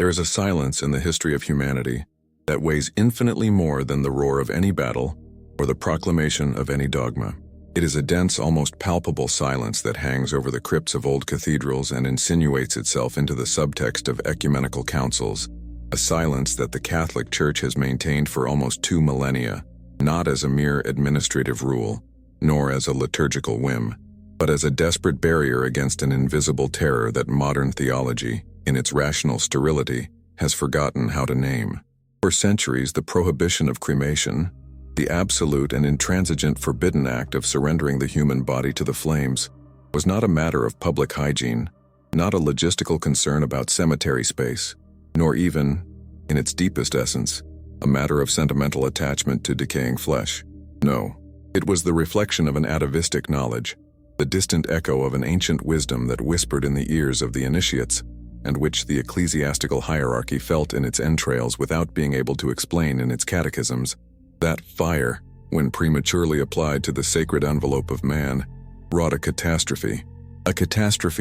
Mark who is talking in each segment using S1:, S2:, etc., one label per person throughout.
S1: There is a silence in the history of humanity that weighs infinitely more than the roar of any battle or the proclamation of any dogma. It is a dense, almost palpable silence that hangs over the crypts of old cathedrals and insinuates itself into the subtext of ecumenical councils, a silence that the Catholic Church has maintained for almost 2 millennia, not as a mere administrative rule, nor as a liturgical whim, but as a desperate barrier against an invisible terror that modern theology, in its rational sterility, has forgotten how to name. For centuries, the prohibition of cremation, the absolute and intransigent forbidden act of surrendering the human body to the flames, was not a matter of public hygiene, not a logistical concern about cemetery space, nor even, in its deepest essence, a matter of sentimental attachment to decaying flesh. No, it was the reflection of an atavistic knowledge, the distant echo of an ancient wisdom that whispered in the ears of the initiates, and which the ecclesiastical hierarchy felt in its entrails without being able to explain in its catechisms. That fire, when prematurely applied to the sacred envelope of man, wrought a catastrophe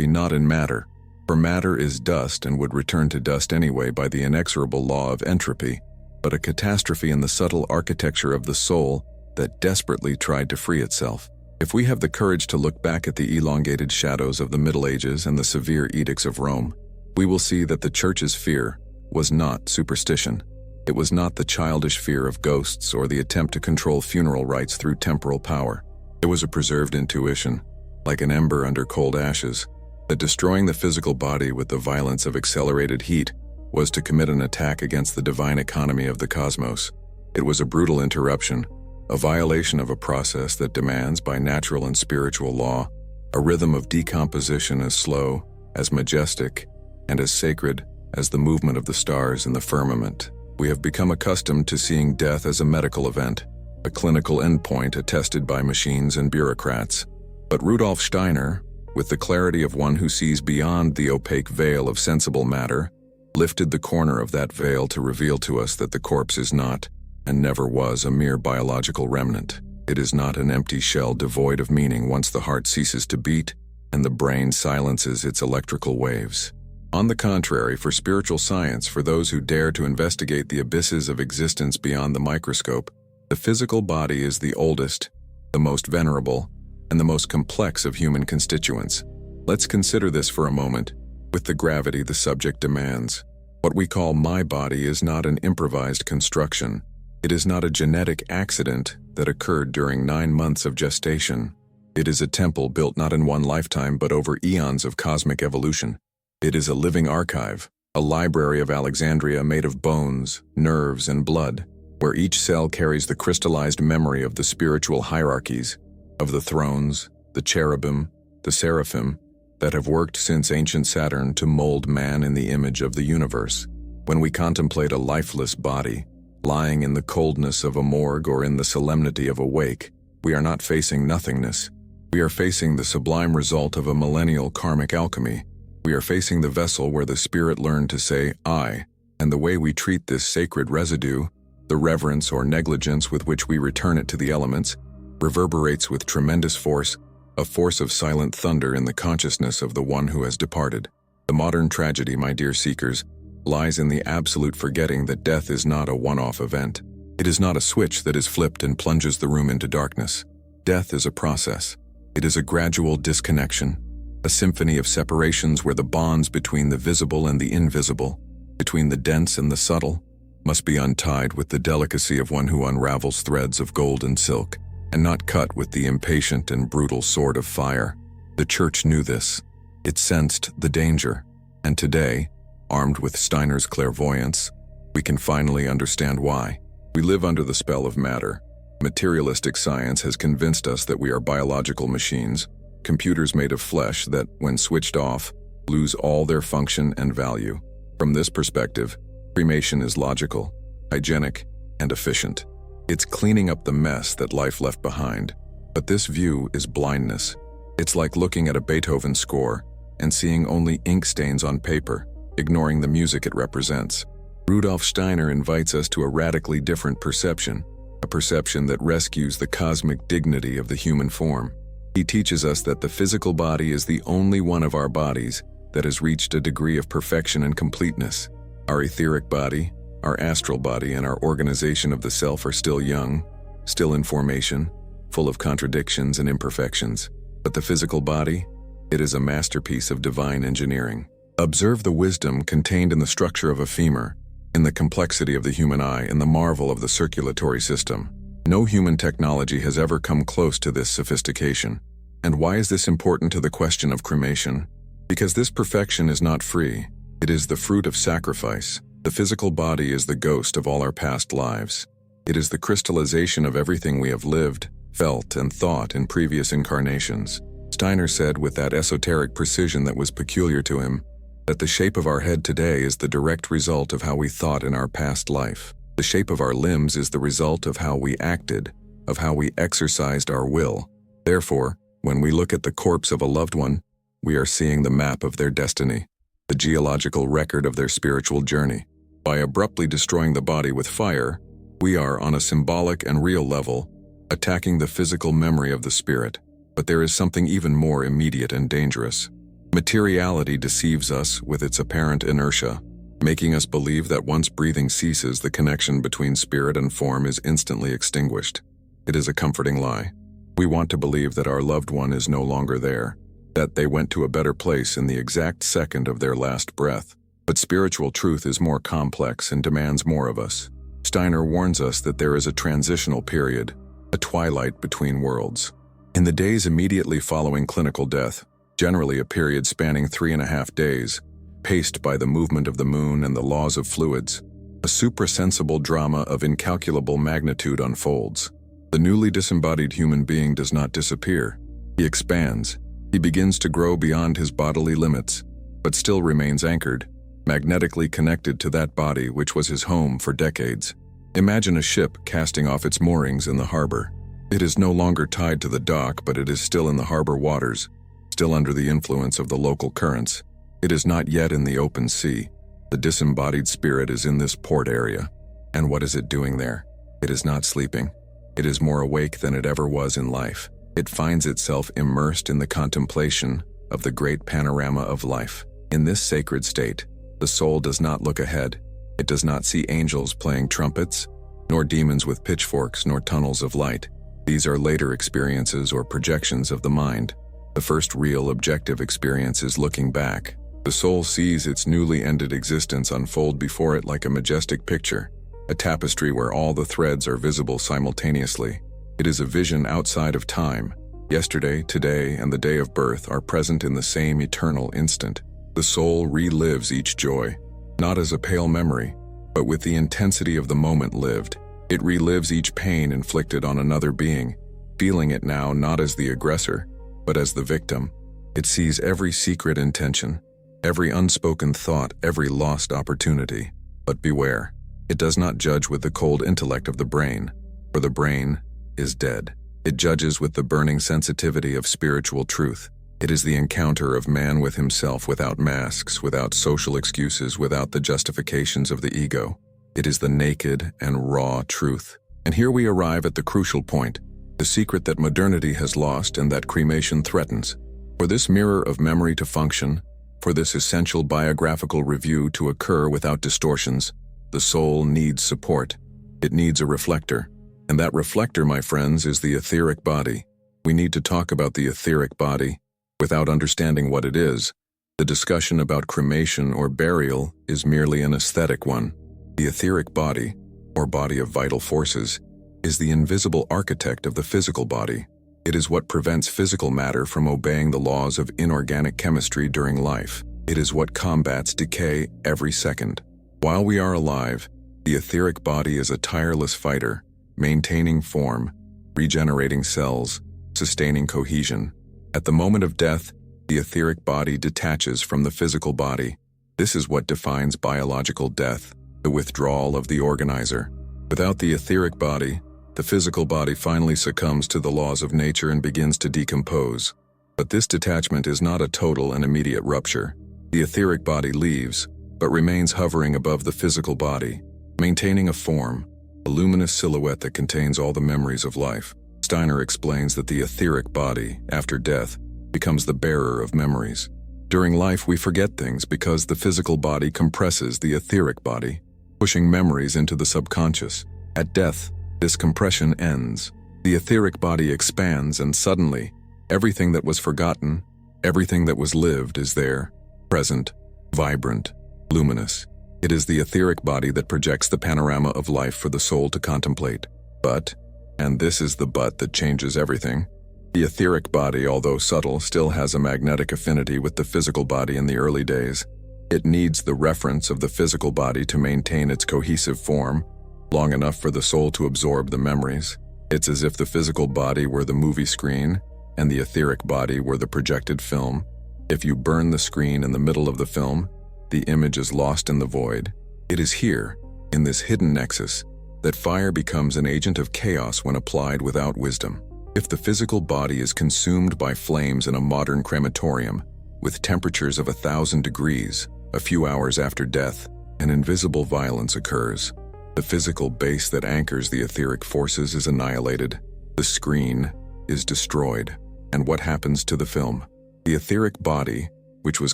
S1: not in matter, for matter is dust and would return to dust anyway by the inexorable law of entropy, but a catastrophe in the subtle architecture of the soul that desperately tried to free itself. If we have the courage to look back at the elongated shadows of the Middle Ages and the severe edicts of Rome, we will see that the Church's fear was not superstition. It was not the childish fear of ghosts or the attempt to control funeral rites through temporal power. It was a preserved intuition, like an ember under cold ashes, that destroying the physical body with the violence of accelerated heat was to commit an attack against the divine economy of the cosmos. It was a brutal interruption, a violation of a process that demands, by natural and spiritual law, a rhythm of decomposition as slow, as majestic, and as sacred as the movement of the stars in the firmament. We have become accustomed to seeing death as a medical event, a clinical endpoint attested by machines and bureaucrats. But Rudolf Steiner, with the clarity of one who sees beyond the opaque veil of sensible matter, lifted the corner of that veil to reveal to us that the corpse is not, and never was, a mere biological remnant. It is not an empty shell devoid of meaning once the heart ceases to beat and the brain silences its electrical waves. On the contrary, for spiritual science, for those who dare to investigate the abysses of existence beyond the microscope, the physical body is the oldest, the most venerable, and the most complex of human constituents. Let's consider this for a moment, with the gravity the subject demands. What we call my body is not an improvised construction. It is not a genetic accident that occurred during 9 months of gestation. It is a temple built not in one lifetime but over eons of cosmic evolution. It is a living archive, a library of Alexandria made of bones, nerves, and blood, where each cell carries the crystallized memory of the spiritual hierarchies, of the thrones, the cherubim, the seraphim, that have worked since ancient Saturn to mold man in the image of the universe. When we contemplate a lifeless body, lying in the coldness of a morgue or in the solemnity of a wake, we are not facing nothingness. We are facing the sublime result of a millennial karmic alchemy. We are facing the vessel where the spirit learned to say, I, and the way we treat this sacred residue, the reverence or negligence with which we return it to the elements, reverberates with tremendous force, a force of silent thunder in the consciousness of the one who has departed. The modern tragedy, my dear seekers, lies in the absolute forgetting that death is not a one-off event. It is not a switch that is flipped and plunges the room into darkness. Death is a process. It is a gradual disconnection, a symphony of separations where the bonds between the visible and the invisible, between the dense and the subtle, must be untied with the delicacy of one who unravels threads of gold and silk, and not cut with the impatient and brutal sword of fire. The Church knew this. It sensed the danger, and today, armed with Steiner's clairvoyance, we can finally understand why. We live under the spell of matter. Materialistic science has convinced us that we are biological machines, computers made of flesh that, when switched off, lose all their function and value. From this perspective, cremation is logical, hygienic, and efficient. It's cleaning up the mess that life left behind. But this view is blindness. It's like looking at a Beethoven score and seeing only ink stains on paper, ignoring the music it represents. Rudolf Steiner invites us to a radically different perception, a perception that rescues the cosmic dignity of the human form. He teaches us that the physical body is the only one of our bodies that has reached a degree of perfection and completeness. Our etheric body, our astral body, and our organization of the self are still young, still in formation, full of contradictions and imperfections. But the physical body, it is a masterpiece of divine engineering. Observe the wisdom contained in the structure of a femur, in the complexity of the human eye, and the marvel of the circulatory system. No human technology has ever come close to this sophistication. And why is this important to the question of cremation? Because this perfection is not free. It is the fruit of sacrifice. The physical body is the ghost of all our past lives. It is the crystallization of everything we have lived, felt, and thought in previous incarnations. Steiner said with that esoteric precision that was peculiar to him, that the shape of our head today is the direct result of how we thought in our past life. The shape of our limbs is the result of how we acted, of how we exercised our will. Therefore, when we look at the corpse of a loved one, we are seeing the map of their destiny, the geological record of their spiritual journey. By abruptly destroying the body with fire, we are, on a symbolic and real level, attacking the physical memory of the spirit. But there is something even more immediate and dangerous. Materiality deceives us with its apparent inertia, making us believe that once breathing ceases, the connection between spirit and form is instantly extinguished. It is a comforting lie. We want to believe that our loved one is no longer there, that they went to a better place in the exact second of their last breath. But spiritual truth is more complex and demands more of us. Steiner warns us that there is a transitional period, a twilight between worlds. In the days immediately following clinical death, generally a period spanning 3.5 days, paced by the movement of the moon and the laws of fluids, a suprasensible drama of incalculable magnitude unfolds. The newly disembodied human being does not disappear. He expands. He begins to grow beyond his bodily limits, but still remains anchored, magnetically connected to that body which was his home for decades. Imagine a ship casting off its moorings in the harbor. It is no longer tied to the dock, but it is still in the harbor waters, still under the influence of the local currents. It is not yet in the open sea. The disembodied spirit is in this port area. And what is it doing there? It is not sleeping. It is more awake than it ever was in life. It finds itself immersed in the contemplation of the great panorama of life. In this sacred state, the soul does not look ahead. It does not see angels playing trumpets, nor demons with pitchforks, nor tunnels of light. These are later experiences or projections of the mind. The first real objective experience is looking back. The soul sees its newly ended existence unfold before it like a majestic picture, a tapestry where all the threads are visible simultaneously. It is a vision outside of time. Yesterday, today, and the day of birth are present in the same eternal instant. The soul relives each joy, not as a pale memory, but with the intensity of the moment lived. It relives each pain inflicted on another being, feeling it now not as the aggressor, but as the victim. It sees every secret intention, every unspoken thought, every lost opportunity. But beware, it does not judge with the cold intellect of the brain, for the brain is dead. It judges with the burning sensitivity of spiritual truth. It is the encounter of man with himself without masks, without social excuses, without the justifications of the ego. It is the naked and raw truth. And here we arrive at the crucial point, the secret that modernity has lost and that cremation threatens. For this mirror of memory to function, for this essential biographical review to occur without distortions, the soul needs support. It needs a reflector. And that reflector, my friends, is the etheric body. We need to talk about the etheric body. Without understanding what it is, the discussion about cremation or burial is merely an aesthetic one. The etheric body, or body of vital forces, is the invisible architect of the physical body. It is what prevents physical matter from obeying the laws of inorganic chemistry during life. It is what combats decay every second. While we are alive, the etheric body is a tireless fighter, maintaining form, regenerating cells, sustaining cohesion. At the moment of death, the etheric body detaches from the physical body. This is what defines biological death, the withdrawal of the organizer. Without the etheric body, the physical body finally succumbs to the laws of nature and begins to decompose. But this detachment is not a total and immediate rupture. The etheric body leaves, but remains hovering above the physical body, maintaining a form, a luminous silhouette that contains all the memories of life. Steiner explains that the etheric body, after death, becomes the bearer of memories. During life, we forget things because the physical body compresses the etheric body, pushing memories into the subconscious. At death, this compression ends. The etheric body expands, and suddenly, everything that was forgotten, everything that was lived is there, present, vibrant, luminous. It is the etheric body that projects the panorama of life for the soul to contemplate. But, and this is the but that changes everything, the etheric body, although subtle, still has a magnetic affinity with the physical body in the early days. It needs the reference of the physical body to maintain its cohesive form, long enough for the soul to absorb the memories. It's as if the physical body were the movie screen and the etheric body were the projected film. If you burn the screen in the middle of the film, the image is lost in the void. It is here, in this hidden nexus, that fire becomes an agent of chaos when applied without wisdom. If the physical body is consumed by flames in a modern crematorium, with temperatures of 1,000 degrees, a few hours after death, an invisible violence occurs. The physical base that anchors the etheric forces is annihilated. The screen is destroyed. And what happens to the film? The etheric body, which was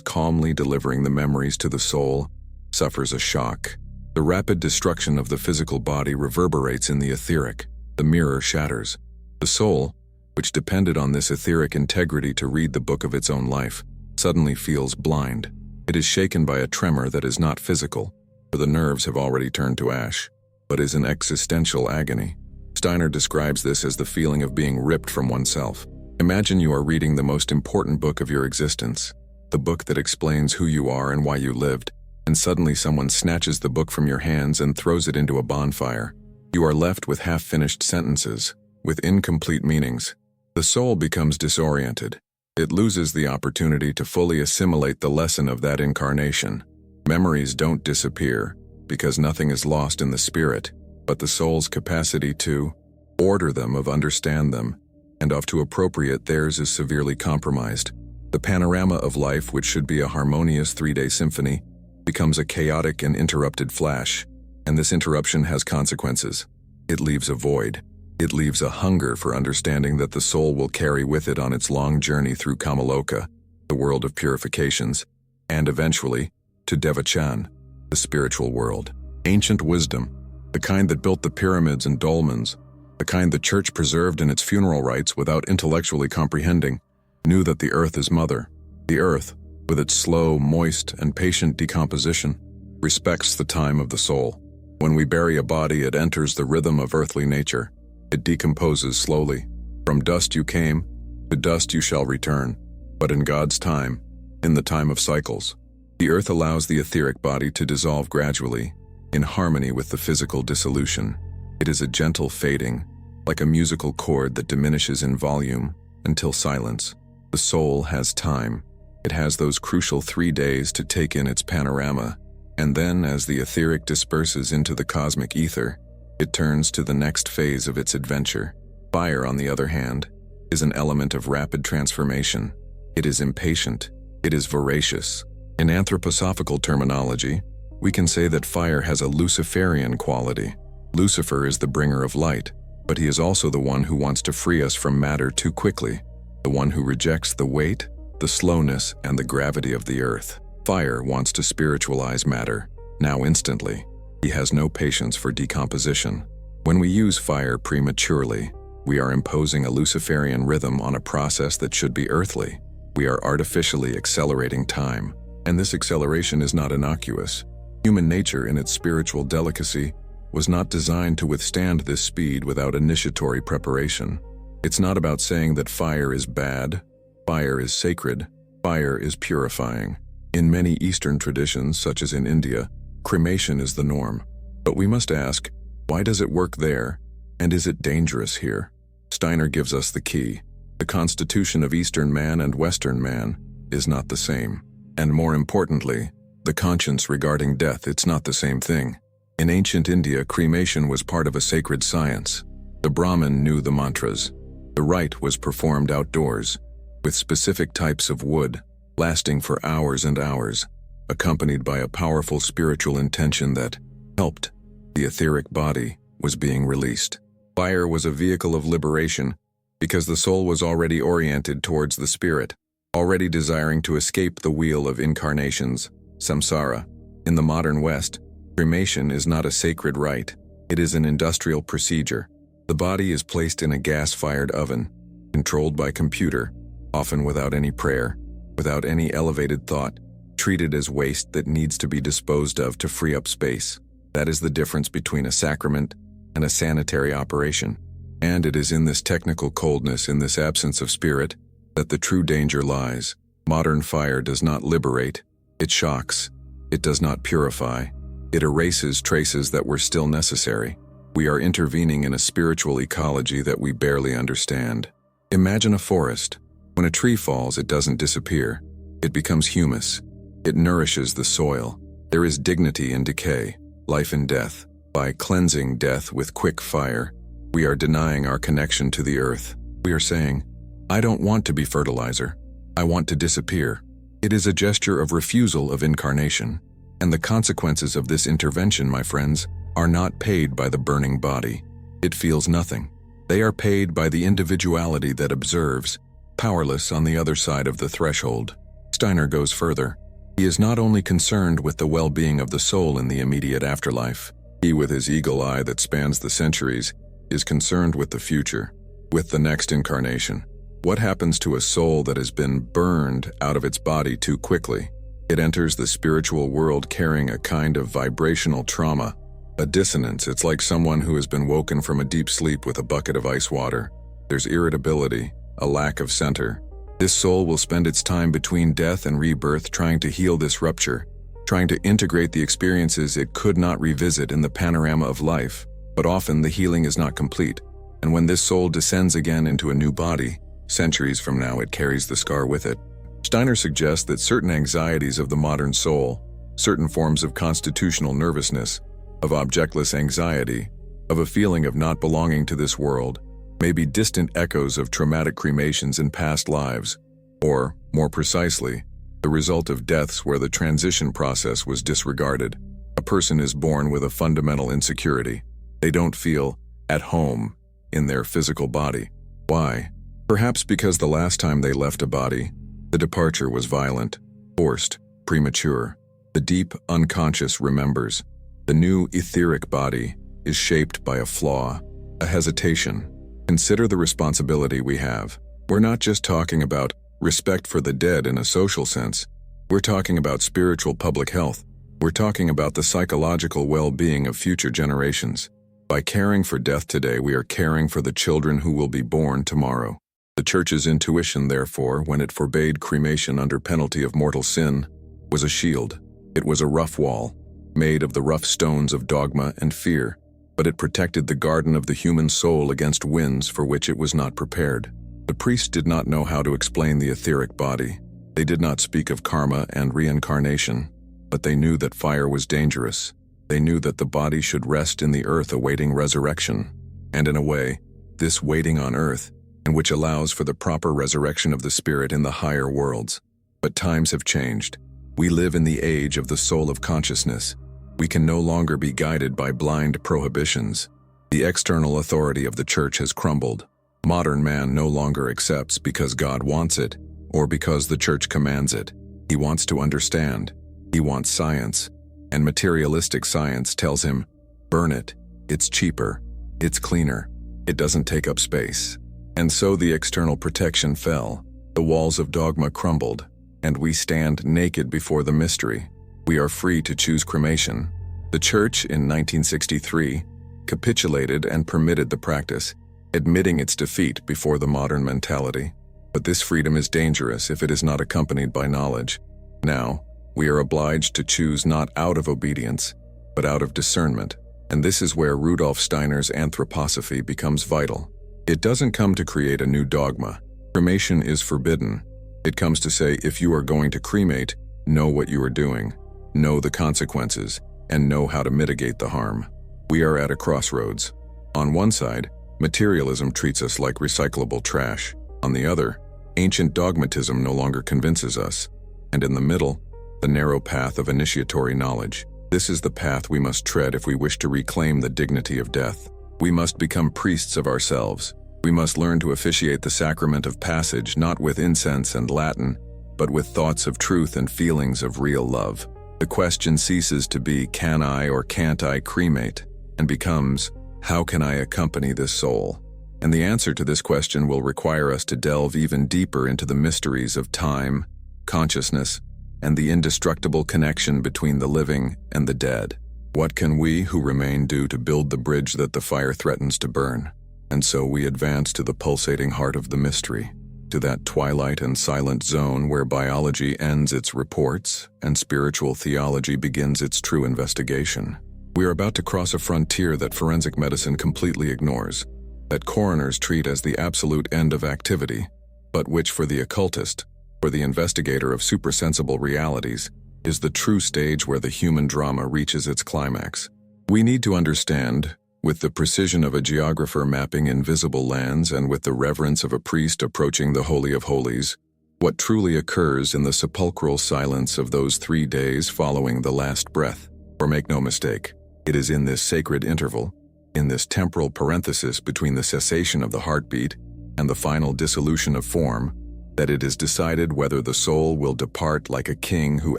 S1: calmly delivering the memories to the soul, suffers a shock. The rapid destruction of the physical body reverberates in the etheric. The mirror shatters. The soul, which depended on this etheric integrity to read the book of its own life, suddenly feels blind. It is shaken by a tremor that is not physical, for the nerves have already turned to ash, but is an existential agony. Steiner describes this as the feeling of being ripped from oneself. Imagine you are reading the most important book of your existence, the book that explains who you are and why you lived, and suddenly someone snatches the book from your hands and throws it into a bonfire. You are left with half-finished sentences, with incomplete meanings. The soul becomes disoriented. It loses the opportunity to fully assimilate the lesson of that incarnation. Memories don't disappear, because nothing is lost in the spirit, but the soul's capacity to order them, of understand them, and of to appropriate theirs is severely compromised. The panorama of life, which should be a harmonious 3-day symphony, becomes a chaotic and interrupted flash, and this interruption has consequences. It leaves a void. It leaves a hunger for understanding that the soul will carry with it on its long journey through Kamaloka, the world of purifications, and eventually, to Devachan, the spiritual world. Ancient wisdom, the kind that built the pyramids and dolmens, the kind the church preserved in its funeral rites without intellectually comprehending, knew that the earth is mother. The earth, with its slow, moist, and patient decomposition, respects the time of the soul. When we bury a body, it enters the rhythm of earthly nature. It decomposes slowly. From dust you came, to dust you shall return. But in God's time, in the time of cycles, the earth allows the etheric body to dissolve gradually, in harmony with the physical dissolution. It is a gentle fading, like a musical chord that diminishes in volume until silence. The soul has time. It has those crucial 3 days to take in its panorama, and then as the etheric disperses into the cosmic ether, it turns to the next phase of its adventure. Fire, on the other hand, is an element of rapid transformation. It is impatient. It is voracious. In anthroposophical terminology, we can say that fire has a Luciferian quality. Lucifer is the bringer of light, but he is also the one who wants to free us from matter too quickly, the one who rejects the weight, the slowness, and the gravity of the earth. Fire wants to spiritualize matter, now instantly. He has no patience for decomposition. When we use fire prematurely, we are imposing a Luciferian rhythm on a process that should be earthly. We are artificially accelerating time, and this acceleration is not innocuous. Human nature, in its spiritual delicacy, was not designed to withstand this speed without initiatory preparation. It's not about saying that fire is bad. Fire is sacred. Fire is purifying. In many Eastern traditions, such as in India, cremation is the norm. But we must ask, why does it work there, and is it dangerous here? Steiner gives us the key. The constitution of Eastern man and Western man is not the same. And more importantly, the conscience regarding death, it's not the same thing. In ancient India, cremation was part of a sacred science. The Brahmin knew the mantras. The rite was performed outdoors, with specific types of wood, lasting for hours and hours, accompanied by a powerful spiritual intention that helped. The etheric body was being released. Fire was a vehicle of liberation because the soul was already oriented towards the spirit. already desiring to escape the wheel of incarnations, samsara. In the modern West, cremation is not a sacred rite. It is an industrial procedure. The body is placed in a gas-fired oven, controlled by computer, often without any prayer, without any elevated thought, treated as waste that needs to be disposed of to free up space. That is the difference between a sacrament and a sanitary operation. And it is in this technical coldness, in this absence of spirit, that the true danger lies. Modern fire does not liberate, it shocks. It does not purify. It erases traces that were still necessary. We are intervening in a spiritual ecology that we barely understand. Imagine a forest. When a tree falls, it doesn't disappear. It becomes humus. It nourishes the soil. There is dignity in decay, life in death. By cleansing death with quick fire, we are denying our connection to the earth. We are saying, I don't want to be fertilizer. I want to disappear. It is a gesture of refusal of incarnation. And the consequences of this intervention, my friends, are not paid by the burning body. It feels nothing. They are paid by the individuality that observes, powerless on the other side of the threshold. Steiner goes further. He is not only concerned with the well-being of the soul in the immediate afterlife. He, with his eagle eye that spans the centuries, is concerned with the future, with the next incarnation. What happens to a soul that has been burned out of its body too quickly? It enters the spiritual world carrying a kind of vibrational trauma, a dissonance. It's like someone who has been woken from a deep sleep with a bucket of ice water. There's irritability, a lack of center. This soul will spend its time between death and rebirth trying to heal this rupture, trying to integrate the experiences it could not revisit in the panorama of life. But often the healing is not complete, and when this soul descends again into a new body, centuries from now it carries the scar with it. Steiner suggests that certain anxieties of the modern soul, certain forms of constitutional nervousness, of objectless anxiety, of a feeling of not belonging to this world, may be distant echoes of traumatic cremations in past lives, or, more precisely, the result of deaths where the transition process was disregarded. A person is born with a fundamental insecurity. They don't feel at home in their physical body. Why? Perhaps because the last time they left a body, the departure was violent, forced, premature. The deep unconscious remembers. The new etheric body is shaped by a flaw, a hesitation. Consider the responsibility we have. We're not just talking about respect for the dead in a social sense. We're talking about spiritual public health. We're talking about the psychological well-being of future generations. By caring for death today, we are caring for the children who will be born tomorrow. The Church's intuition, therefore, when it forbade cremation under penalty of mortal sin, was a shield. It was a rough wall, made of the rough stones of dogma and fear, but it protected the garden of the human soul against winds for which it was not prepared. The priests did not know how to explain the etheric body. They did not speak of karma and reincarnation, but they knew that fire was dangerous. They knew that the body should rest in the earth awaiting resurrection, and in a way, this waiting on earth, and which allows for the proper resurrection of the spirit in the higher worlds. But times have changed. We live in the age of the soul of consciousness. We can no longer be guided by blind prohibitions. The external authority of the Church has crumbled. Modern man no longer accepts because God wants it, or because the Church commands it. He wants to understand. He wants science. And materialistic science tells him, burn it. It's cheaper. It's cleaner. It doesn't take up space. And so the external protection fell. The walls of dogma crumbled, and we stand naked before the mystery. We are free to choose cremation. The Church, in 1963, capitulated and permitted the practice, admitting its defeat before the modern mentality. But this freedom is dangerous if it is not accompanied by knowledge. Now, we are obliged to choose not out of obedience, but out of discernment. And this is where Rudolf Steiner's anthroposophy becomes vital. It doesn't come to create a new dogma. Cremation is forbidden. It comes to say, if you are going to cremate, know what you are doing, know the consequences, and know how to mitigate the harm. We are at a crossroads. On one side, materialism treats us like recyclable trash. On the other, ancient dogmatism no longer convinces us. And in the middle, the narrow path of initiatory knowledge. This is the path we must tread if we wish to reclaim the dignity of death. We must become priests of ourselves. We must learn to officiate the sacrament of passage not with incense and Latin, but with thoughts of truth and feelings of real love. The question ceases to be, can I or can't I cremate, and becomes, how can I accompany this soul? And the answer to this question will require us to delve even deeper into the mysteries of time, consciousness, and the indestructible connection between the living and the dead. What can we who remain do to build the bridge that the fire threatens to burn? And so we advance to the pulsating heart of the mystery, to that twilight and silent zone where biology ends its reports and spiritual theology begins its true investigation. We are about to cross a frontier that forensic medicine completely ignores, that coroners treat as the absolute end of activity, but which for the occultist, for the investigator of supersensible realities, is the true stage where the human drama reaches its climax. We need to understand, with the precision of a geographer mapping invisible lands and with the reverence of a priest approaching the Holy of Holies, what truly occurs in the sepulchral silence of those 3 days following the last breath. For make no mistake, it is in this sacred interval, in this temporal parenthesis between the cessation of the heartbeat and the final dissolution of form, that it is decided whether the soul will depart like a king who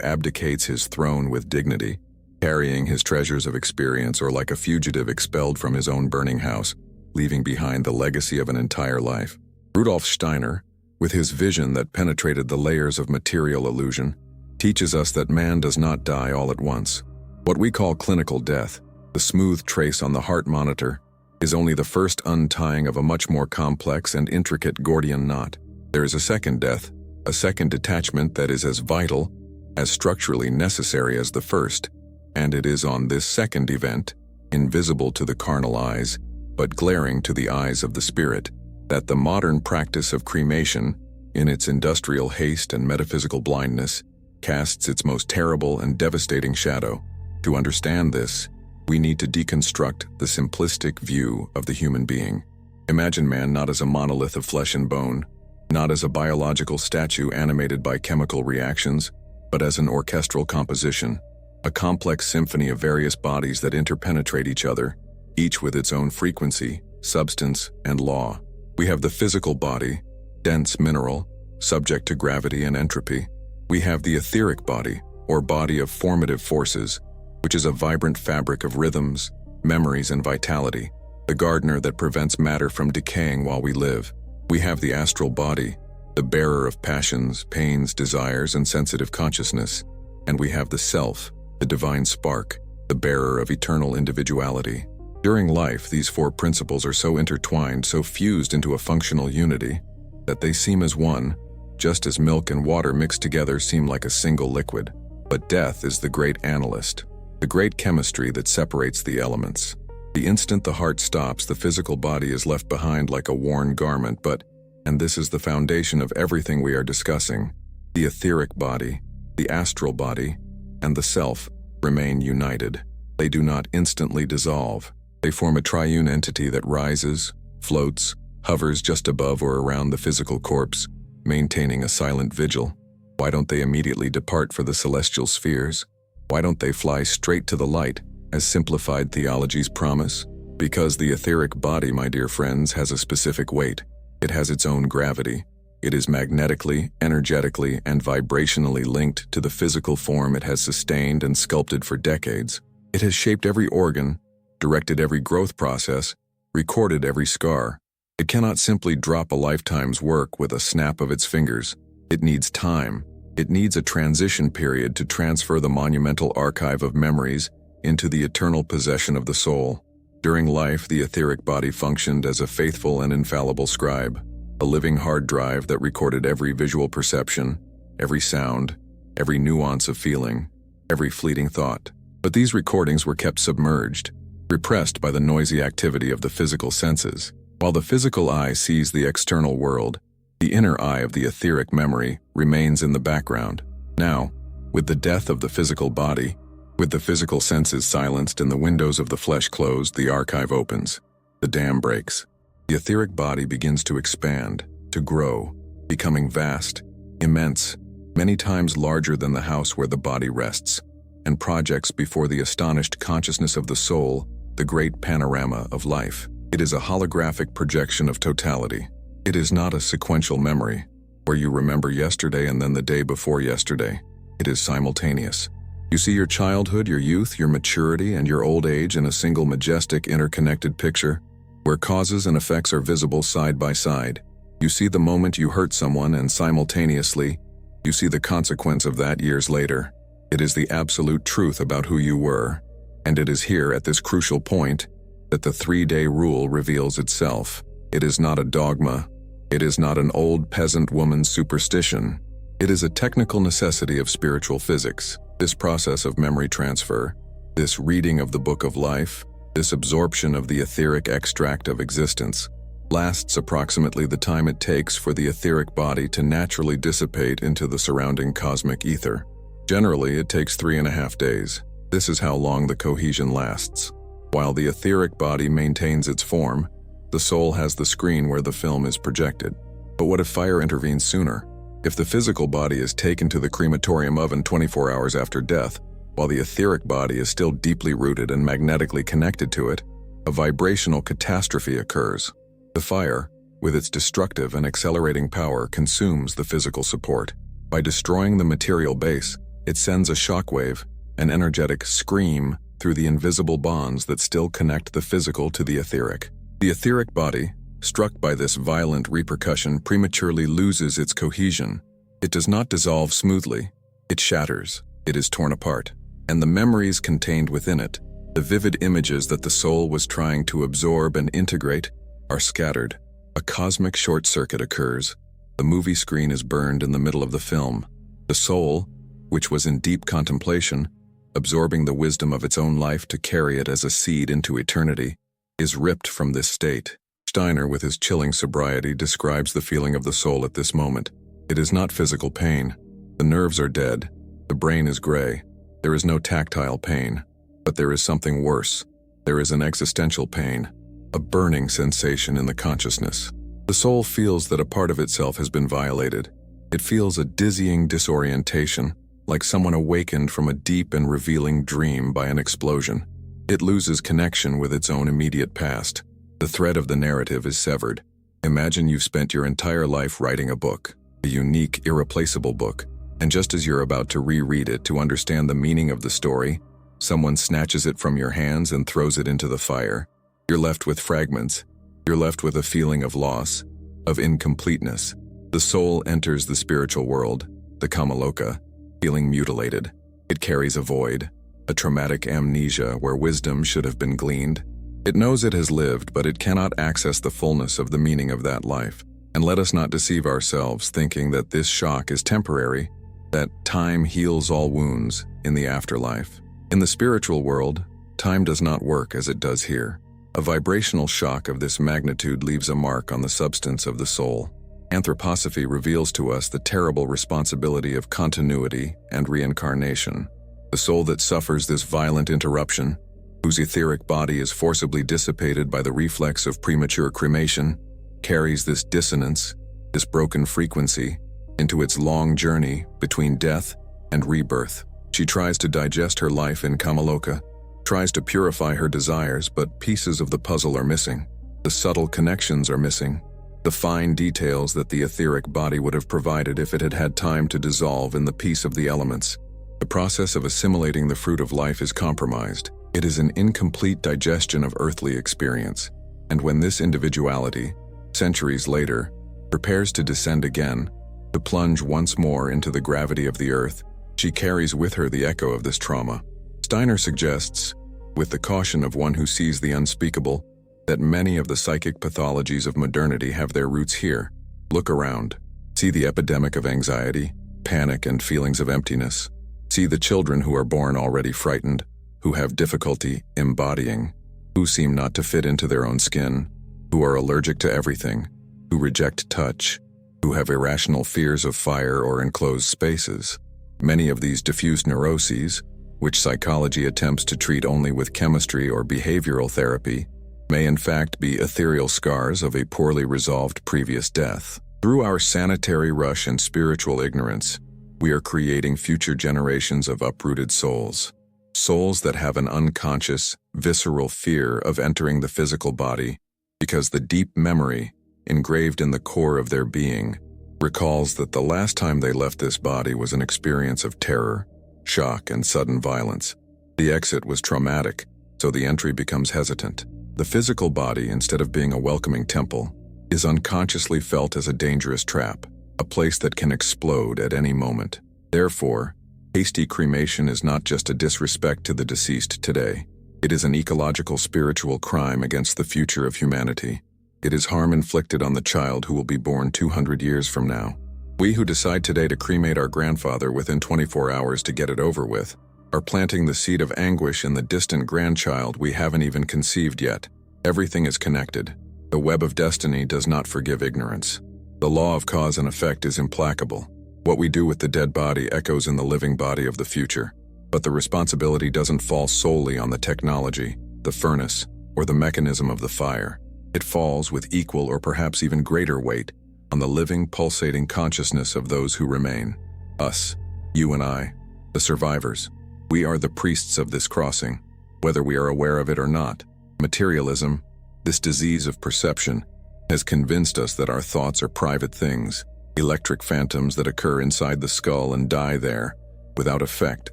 S1: abdicates his throne with dignity, carrying his treasures of experience, or like a fugitive expelled from his own burning house, leaving behind the legacy of an entire life. Rudolf Steiner, with his vision that penetrated the layers of material illusion, teaches us that man does not die all at once. What we call clinical death, the smooth trace on the heart monitor, is only the first untying of a much more complex and intricate Gordian knot. There is a second death, a second detachment that is as vital, as structurally necessary as the first, and it is on this second event, invisible to the carnal eyes, but glaring to the eyes of the spirit, that the modern practice of cremation, in its industrial haste and metaphysical blindness, casts its most terrible and devastating shadow. To understand this, we need to deconstruct the simplistic view of the human being. Imagine man not as a monolith of flesh and bone, not as a biological statue animated by chemical reactions, but as an orchestral composition, a complex symphony of various bodies that interpenetrate each other, each with its own frequency, substance, and law. We have the physical body, dense mineral, subject to gravity and entropy. We have the etheric body, or body of formative forces, which is a vibrant fabric of rhythms, memories, and vitality, the gardener that prevents matter from decaying while we live. We have the astral body, the bearer of passions, pains, desires, and sensitive consciousness. And we have the self, the divine spark, the bearer of eternal individuality. During life, these 4 principles are so intertwined, so fused into a functional unity, that they seem as one, just as milk and water mixed together seem like a single liquid. But death is the great analyst, the great chemistry that separates the elements. The instant the heart stops, the physical body is left behind like a worn garment, but, and this is the foundation of everything we are discussing, the etheric body, the astral body, and the self remain united. They do not instantly dissolve. They form a triune entity that rises, floats, hovers just above or around the physical corpse, maintaining a silent vigil. Why don't they immediately depart for the celestial spheres? Why don't they fly straight to the light, as simplified theologies promise? Because the etheric body, my dear friends, has a specific weight. It has its own gravity. It is magnetically, energetically, and vibrationally linked to the physical form it has sustained and sculpted for decades. It has shaped every organ, directed every growth process, recorded every scar. It cannot simply drop a lifetime's work with a snap of its fingers. It needs time. It needs a transition period to transfer the monumental archive of memories into the eternal possession of the soul. During life, the etheric body functioned as a faithful and infallible scribe, a living hard drive that recorded every visual perception, every sound, every nuance of feeling, every fleeting thought. But these recordings were kept submerged, repressed by the noisy activity of the physical senses. While the physical eye sees the external world, the inner eye of the etheric memory remains in the background. Now, with the death of the physical body, with the physical senses silenced and the windows of the flesh closed, the archive opens. The dam breaks. The etheric body begins to expand, to grow, becoming vast, immense, many times larger than the house where the body rests, and projects before the astonished consciousness of the soul the great panorama of life. It is a holographic projection of totality. It is not a sequential memory, where you remember yesterday and then the day before yesterday. It is simultaneous. You see your childhood, your youth, your maturity, and your old age in a single majestic, interconnected picture, where causes and effects are visible side by side. You see the moment you hurt someone, and simultaneously, you see the consequence of that years later. It is the absolute truth about who you were, and it is here at this crucial point that the 3-day rule reveals itself. It is not a dogma. It is not an old peasant woman's superstition. It is a technical necessity of spiritual physics. This process of memory transfer, this reading of the book of life, this absorption of the etheric extract of existence, lasts approximately the time it takes for the etheric body to naturally dissipate into the surrounding cosmic ether. Generally, it takes 3.5 days. This is how long the cohesion lasts. While the etheric body maintains its form, the soul has the screen where the film is projected. But what if fire intervenes sooner? If the physical body is taken to the crematorium oven 24 hours after death, while the etheric body is still deeply rooted and magnetically connected to it, a vibrational catastrophe occurs. The fire, with its destructive and accelerating power, consumes the physical support. By destroying the material base, it sends a shockwave, an energetic scream, through the invisible bonds that still connect the physical to the etheric. The etheric body, struck by this violent repercussion, prematurely loses its cohesion. It does not dissolve smoothly. It shatters. It is torn apart. And the memories contained within it, the vivid images that the soul was trying to absorb and integrate, are scattered. A cosmic short circuit occurs. The movie screen is burned in the middle of the film. The soul, which was in deep contemplation, absorbing the wisdom of its own life to carry it as a seed into eternity, is ripped from this state. Steiner, with his chilling sobriety, describes the feeling of the soul at this moment. It is not physical pain. The nerves are dead. The brain is gray. There is no tactile pain. But there is something worse. There is an existential pain, a burning sensation in the consciousness. The soul feels that a part of itself has been violated. It feels a dizzying disorientation, like someone awakened from a deep and revealing dream by an explosion. It loses connection with its own immediate past. The thread of the narrative is severed. Imagine you've spent your entire life writing a book, a unique, irreplaceable book, and just as you're about to reread it to understand the meaning of the story, someone snatches it from your hands and throws it into the fire. You're left with fragments. You're left with a feeling of loss, of incompleteness. The soul enters the spiritual world, the Kamaloka, feeling mutilated. It carries a void, a traumatic amnesia where wisdom should have been gleaned. It knows it has lived, but it cannot access the fullness of the meaning of that life. And let us not deceive ourselves thinking that this shock is temporary, that time heals all wounds in the afterlife. In the spiritual world, time does not work as it does here. A vibrational shock of this magnitude leaves a mark on the substance of the soul. Anthroposophy reveals to us the terrible responsibility of continuity and reincarnation. The soul that suffers this violent interruption, whose etheric body is forcibly dissipated by the reflex of premature cremation, carries this dissonance, this broken frequency, into its long journey between death and rebirth. She tries to digest her life in Kamaloka, tries to purify her desires, but pieces of the puzzle are missing. The subtle connections are missing. The fine details that the etheric body would have provided if it had had time to dissolve in the peace of the elements. The process of assimilating the fruit of life is compromised. It is an incomplete digestion of earthly experience. And when this individuality, centuries later, prepares to descend again, to plunge once more into the gravity of the earth, she carries with her the echo of this trauma. Steiner suggests, with the caution of one who sees the unspeakable, that many of the psychic pathologies of modernity have their roots here. Look around. See the epidemic of anxiety, panic, and feelings of emptiness. See the children who are born already frightened, who have difficulty embodying, who seem not to fit into their own skin, who are allergic to everything, who reject touch, who have irrational fears of fire or enclosed spaces. Many of these diffuse neuroses, which psychology attempts to treat only with chemistry or behavioral therapy, may in fact be ethereal scars of a poorly resolved previous death. Through our sanitary rush and spiritual ignorance, we are creating future generations of uprooted souls. Souls that have an unconscious, visceral fear of entering the physical body because the deep memory, engraved in the core of their being, recalls that the last time they left this body was an experience of terror, shock, and sudden violence. The exit was traumatic, so the entry becomes hesitant. The physical body, instead of being a welcoming temple, is unconsciously felt as a dangerous trap, a place that can explode at any moment. Therefore, hasty cremation is not just a disrespect to the deceased today. It is an ecological spiritual crime against the future of humanity. It is harm inflicted on the child who will be born 200 years from now. We who decide today to cremate our grandfather within 24 hours to get it over with are planting the seed of anguish in the distant grandchild we haven't even conceived yet. Everything is connected. The web of destiny does not forgive ignorance. The law of cause and effect is implacable. What we do with the dead body echoes in the living body of the future. But the responsibility doesn't fall solely on the technology, the furnace, or the mechanism of the fire. It falls with equal or perhaps even greater weight on the living, pulsating consciousness of those who remain. Us, you and I, the survivors. We are the priests of this crossing, whether we are aware of it or not. Materialism, this disease of perception, has convinced us that our thoughts are private things, electric phantoms that occur inside the skull and die there, without effect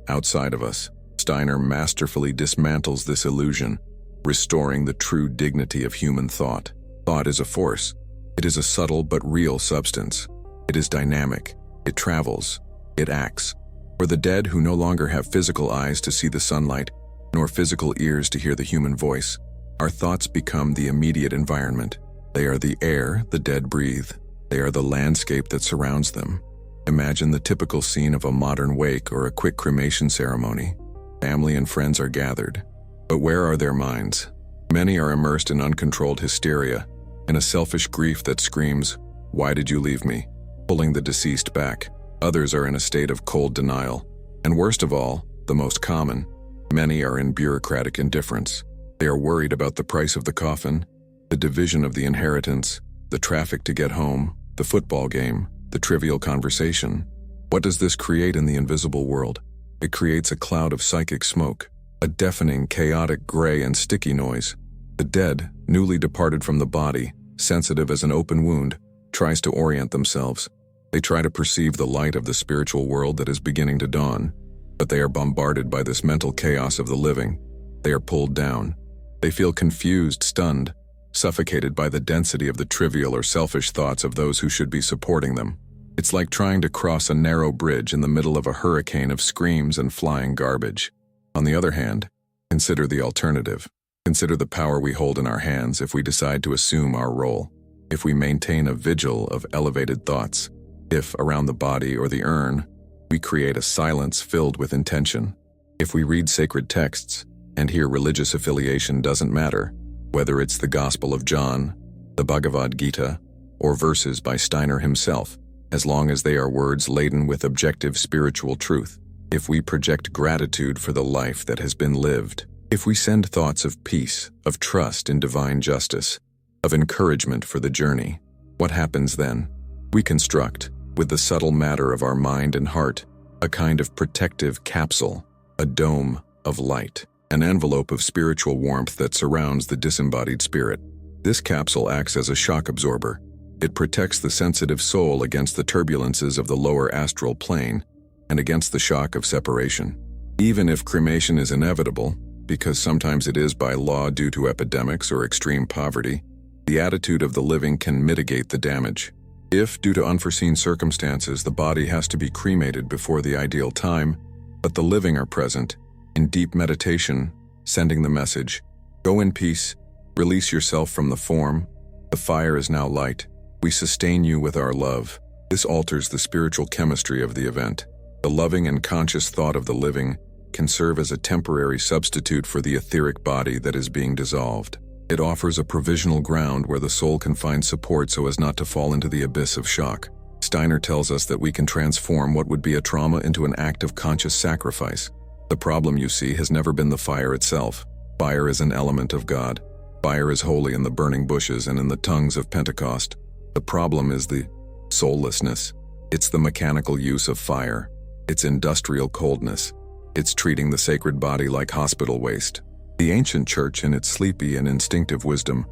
S1: outside of us. Steiner masterfully dismantles this illusion, restoring the true dignity of human thought. Thought is a force. It is a subtle but real substance. It is dynamic. It travels. It acts. For the dead who no longer have physical eyes to see the sunlight, nor physical ears to hear the human voice, our thoughts become the immediate environment. They are the air the dead breathe. They are the landscape that surrounds them. Imagine the typical scene of a modern wake or a quick cremation ceremony. Family and friends are gathered. But where are their minds? Many are immersed in uncontrolled hysteria, in a selfish grief that screams, "Why did you leave me?" pulling the deceased back. Others are in a state of cold denial. And worst of all, the most common, many are in bureaucratic indifference. They are worried about the price of the coffin, the division of the inheritance, the traffic to get home, the football game, the trivial conversation. What does this create in the invisible world? It creates a cloud of psychic smoke, a deafening, chaotic gray and sticky noise. The dead, newly departed from the body, sensitive as an open wound, tries to orient themselves. They try to perceive the light of the spiritual world that is beginning to dawn, but they are bombarded by this mental chaos of the living. They are pulled down. They feel confused, stunned, suffocated by the density of the trivial or selfish thoughts of those who should be supporting them. It's like trying to cross a narrow bridge in the middle of a hurricane of screams and flying garbage. On the other hand, consider the alternative. Consider the power we hold in our hands if we decide to assume our role. If we maintain a vigil of elevated thoughts. If, around the body or the urn, we create a silence filled with intention. If we read sacred texts, and here religious affiliation doesn't matter, whether it's the Gospel of John, the Bhagavad Gita, or verses by Steiner himself, as long as they are words laden with objective spiritual truth. If we project gratitude for the life that has been lived, if we send thoughts of peace, of trust in divine justice, of encouragement for the journey, what happens then? We construct, with the subtle matter of our mind and heart, a kind of protective capsule, a dome of light, an envelope of spiritual warmth that surrounds the disembodied spirit. This capsule acts as a shock absorber. It protects the sensitive soul against the turbulences of the lower astral plane and against the shock of separation. Even if cremation is inevitable, because sometimes it is by law due to epidemics or extreme poverty, the attitude of the living can mitigate the damage. If, due to unforeseen circumstances, the body has to be cremated before the ideal time, but the living are present, in deep meditation, sending the message, "Go in peace, release yourself from the form, the fire is now light, we sustain you with our love." This alters the spiritual chemistry of the event. The loving and conscious thought of the living can serve as a temporary substitute for the etheric body that is being dissolved. It offers a provisional ground where the soul can find support so as not to fall into the abyss of shock. Steiner tells us that we can transform what would be a trauma into an act of conscious sacrifice. The problem, you see, has never been the fire itself. Fire is an element of God. Fire is holy in the burning bushes and in the tongues of Pentecost. The problem is the soullessness. It's the mechanical use of fire. It's industrial coldness. It's treating the sacred body like hospital waste. The ancient church, in its sleepy and instinctive wisdom,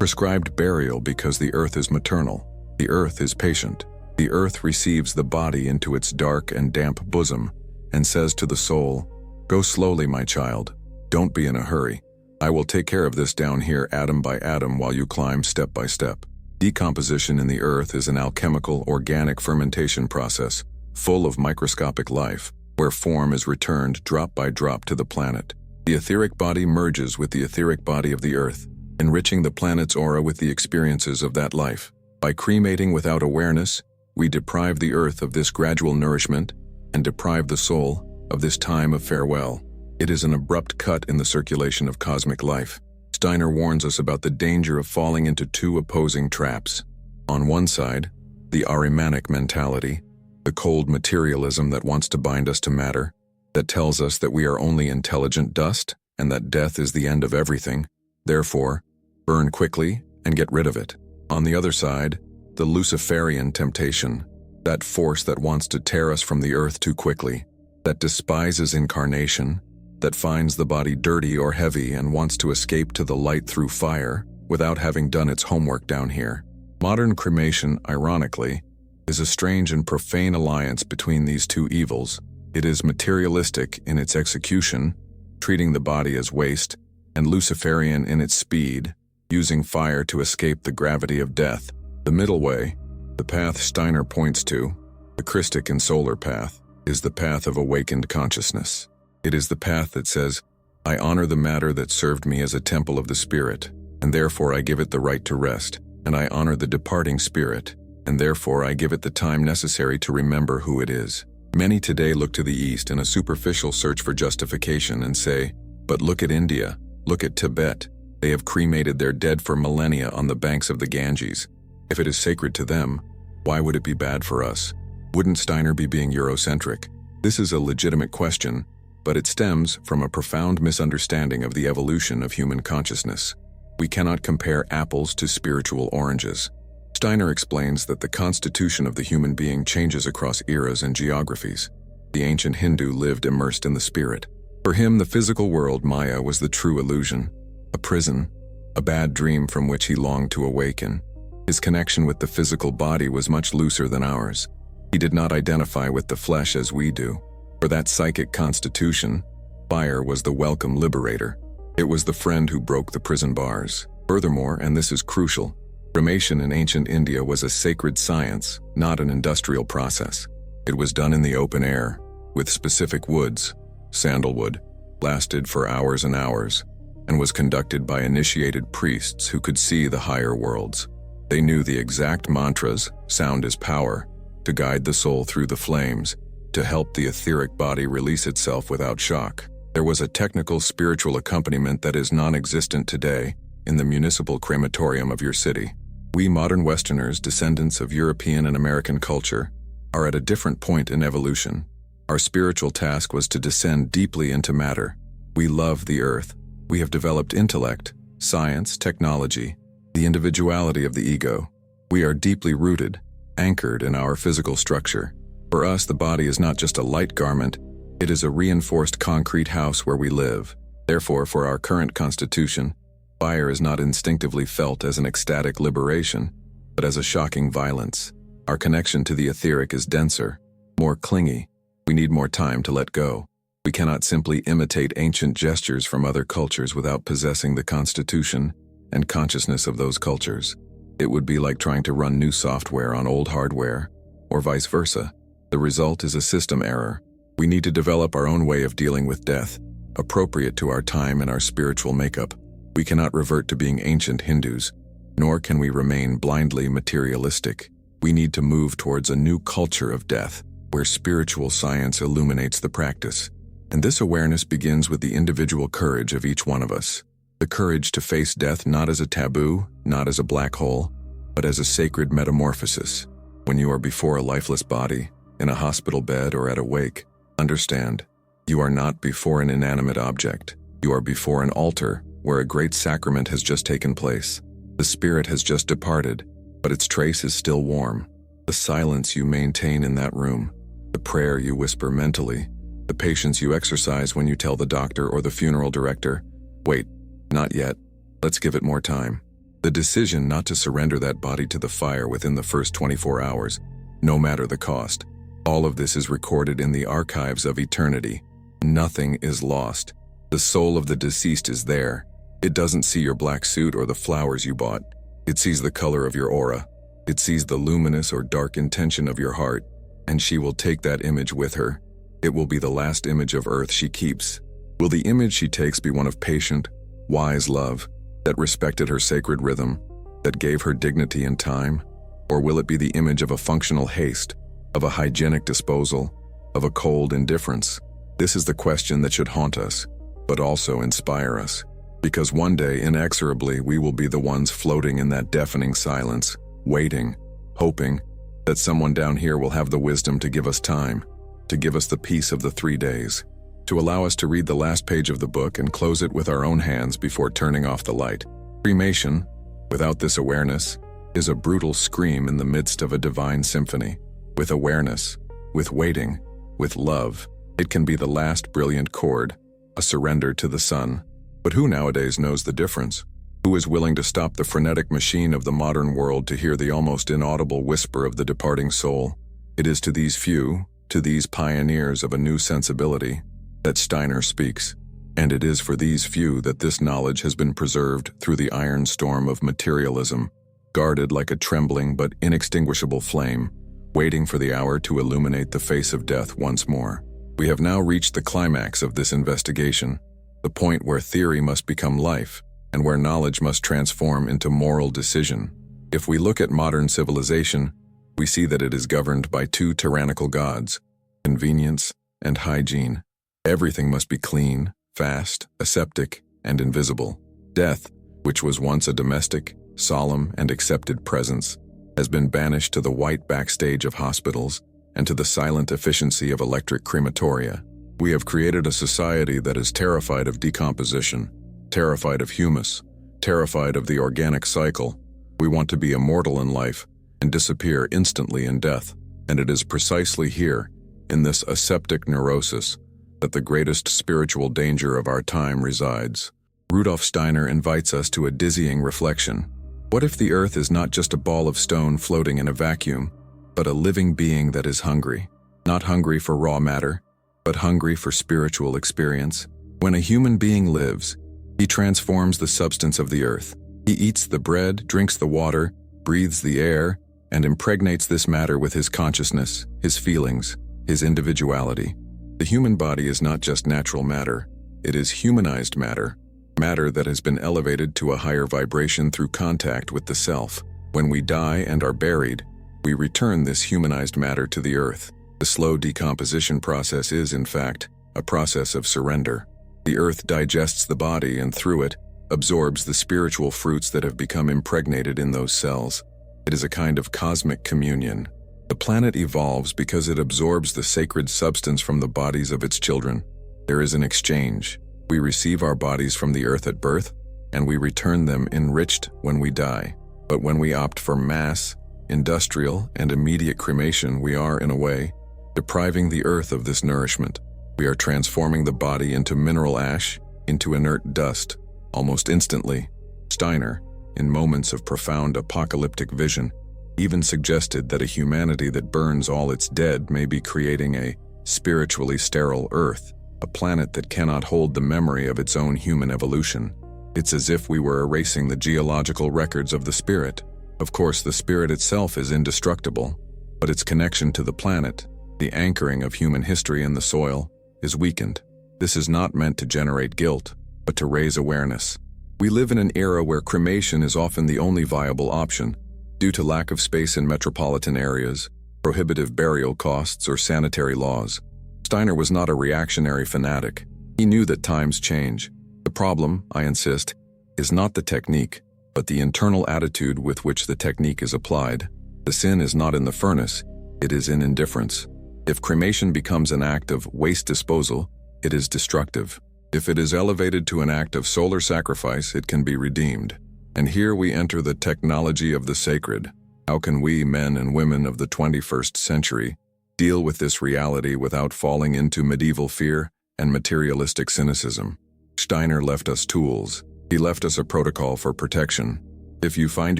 S1: Prescribed burial because the earth is maternal. The earth is patient. The earth receives the body into its dark and damp bosom and says to the soul, "Go slowly, my child. Don't be in a hurry. I will take care of this down here atom by atom while you climb step by step." Decomposition in the earth is an alchemical, organic fermentation process, full of microscopic life, where form is returned drop by drop to the planet. The etheric body merges with the etheric body of the earth, enriching the planet's aura with the experiences of that life. By cremating without awareness, we deprive the earth of this gradual nourishment and deprive the soul of this time of farewell. It is an abrupt cut in the circulation of cosmic life. Steiner warns us about the danger of falling into two opposing traps. On one side, the Ahrimanic mentality, the cold materialism that wants to bind us to matter, that tells us that we are only intelligent dust and that death is the end of everything. Therefore, burn quickly and get rid of it. On the other side, the Luciferian temptation, that force that wants to tear us from the earth too quickly, that despises incarnation, that finds the body dirty or heavy and wants to escape to the light through fire without having done its homework down here. Modern cremation, ironically, is a strange and profane alliance between these two evils. It is materialistic in its execution, treating the body as waste, and Luciferian in its speed, using fire to escape the gravity of death. The middle way, the path Steiner points to, the Christic and solar path, is the path of awakened consciousness. It is the path that says, "I honor the matter that served me as a temple of the spirit, and therefore I give it the right to rest, and I honor the departing spirit, and therefore I give it the time necessary to remember who it is." Many today look to the East in a superficial search for justification and say, "But look at India, look at Tibet. They have cremated their dead for millennia on the banks of the Ganges. If it is sacred to them, why would it be bad for us?" Wouldn't Steiner be being Eurocentric? This is a legitimate question, but it stems from a profound misunderstanding of the evolution of human consciousness. We cannot compare apples to spiritual oranges. Steiner explains that the constitution of the human being changes across eras and geographies. The ancient Hindu lived immersed in the spirit. For him, the physical world, Maya, was the true illusion, a prison, a bad dream from which he longed to awaken. His connection with the physical body was much looser than ours. He did not identify with the flesh as we do. For that psychic constitution, fire was the welcome liberator. It was the friend who broke the prison bars. Furthermore, and this is crucial, cremation in ancient India was a sacred science, not an industrial process. It was done in the open air, with specific woods. Sandalwood lasted for hours and hours, and was conducted by initiated priests who could see the higher worlds. They knew the exact mantras, sound is power, to guide the soul through the flames, to help the etheric body release itself without shock. There was a technical spiritual accompaniment that is non-existent today in the municipal crematorium of your city. We modern Westerners, descendants of European and American culture, are at a different point in evolution. Our spiritual task was to descend deeply into matter. We love the earth. We have developed intellect, science, technology, the individuality of the ego. We are deeply rooted, anchored in our physical structure. For us, the body is not just a light garment, it is a reinforced concrete house where we live. Therefore, for our current constitution, fire is not instinctively felt as an ecstatic liberation, but as a shocking violence. Our connection to the etheric is denser, more clingy. We need more time to let go. We cannot simply imitate ancient gestures from other cultures without possessing the constitution and consciousness of those cultures. It would be like trying to run new software on old hardware, or vice versa. The result is a system error. We need to develop our own way of dealing with death, appropriate to our time and our spiritual makeup. We cannot revert to being ancient Hindus, nor can we remain blindly materialistic. We need to move towards a new culture of death, where spiritual science illuminates the practice. And this awareness begins with the individual courage of each one of us. The courage to face death not as a taboo, not as a black hole, but as a sacred metamorphosis. When you are before a lifeless body, in a hospital bed or at a wake, understand, you are not before an inanimate object. You are before an altar where a great sacrament has just taken place. The spirit has just departed, but its trace is still warm. The silence you maintain in that room, the prayer you whisper mentally, the patience you exercise when you tell the doctor or the funeral director, "Wait, not yet, let's give it more time." The decision not to surrender that body to the fire within the first 24 hours, no matter the cost. All of this is recorded in the archives of eternity. Nothing is lost. The soul of the deceased is there. It doesn't see your black suit or the flowers you bought. It sees the color of your aura. It sees the luminous or dark intention of your heart, and she will take that image with her. It will be the last image of earth she keeps. Will the image she takes be one of patient, wise love, that respected her sacred rhythm, that gave her dignity and time? Or will it be the image of a functional haste, of a hygienic disposal, of a cold indifference? This is the question that should haunt us, but also inspire us. Because one day, inexorably, we will be the ones floating in that deafening silence, waiting, hoping that someone down here will have the wisdom to give us time, to give us the peace of the 3 days, to allow us to read the last page of the book and close it with our own hands before turning off the light. Cremation, without this awareness, is a brutal scream in the midst of a divine symphony. With awareness, with waiting, with love, it can be the last brilliant chord, a surrender to the sun. But who nowadays knows the difference? Who is willing to stop the frenetic machine of the modern world to hear the almost inaudible whisper of the departing soul? It is to these few, to these pioneers of a new sensibility, that Steiner speaks, and it is for these few that this knowledge has been preserved through the iron storm of materialism, guarded like a trembling but inextinguishable flame, waiting for the hour to illuminate the face of death once more. We have now reached the climax of this investigation, the point where theory must become life, and where knowledge must transform into moral decision. If we look at modern civilization, we see that it is governed by two tyrannical gods, convenience and hygiene. Everything must be clean, fast, aseptic, and invisible. Death, which was once a domestic, solemn, and accepted presence, has been banished to the white backstage of hospitals and to the silent efficiency of electric crematoria. We have created a society that is terrified of decomposition, terrified of humus, terrified of the organic cycle. We want to be immortal in life and disappear instantly in death. And it is precisely here, in this aseptic neurosis, that the greatest spiritual danger of our time resides. Rudolf Steiner invites us to a dizzying reflection. What if the earth is not just a ball of stone floating in a vacuum, but a living being that is hungry? Not hungry for raw matter, but hungry for spiritual experience. When a human being lives, he transforms the substance of the earth. He eats the bread, drinks the water, breathes the air, and impregnates this matter with his consciousness, his feelings, his individuality. The human body is not just natural matter, it is humanized matter, matter that has been elevated to a higher vibration through contact with the self. When we die and are buried, we return this humanized matter to the earth. The slow decomposition process is, in fact, a process of surrender. The earth digests the body and through it, absorbs the spiritual fruits that have become impregnated in those cells. It is a kind of cosmic communion. The planet evolves because it absorbs the sacred substance from the bodies of its children. There is an exchange. We receive our bodies from the earth at birth, and we return them enriched when we die. But when we opt for mass, industrial, and immediate cremation, we are, in a way, depriving the earth of this nourishment. We are transforming the body into mineral ash, into inert dust, almost instantly. Steiner, in moments of profound apocalyptic vision, even suggested that a humanity that burns all its dead may be creating a spiritually sterile earth, a planet that cannot hold the memory of its own human evolution. It's as if we were erasing the geological records of the spirit. Of course, the spirit itself is indestructible, but its connection to the planet, the anchoring of human history in the soil, is weakened. This is not meant to generate guilt, but to raise awareness. We live in an era where cremation is often the only viable option, due to lack of space in metropolitan areas, prohibitive burial costs, or sanitary laws. Steiner was not a reactionary fanatic. He knew that times change. The problem, I insist, is not the technique, but the internal attitude with which the technique is applied. The sin is not in the furnace, it is in indifference. If cremation becomes an act of waste disposal, it is destructive. If it is elevated to an act of solar sacrifice, it can be redeemed. And here we enter the technology of the sacred. How can we, men and women of the 21st century, deal with this reality without falling into medieval fear and materialistic cynicism? Steiner left us tools. He left us a protocol for protection, If you find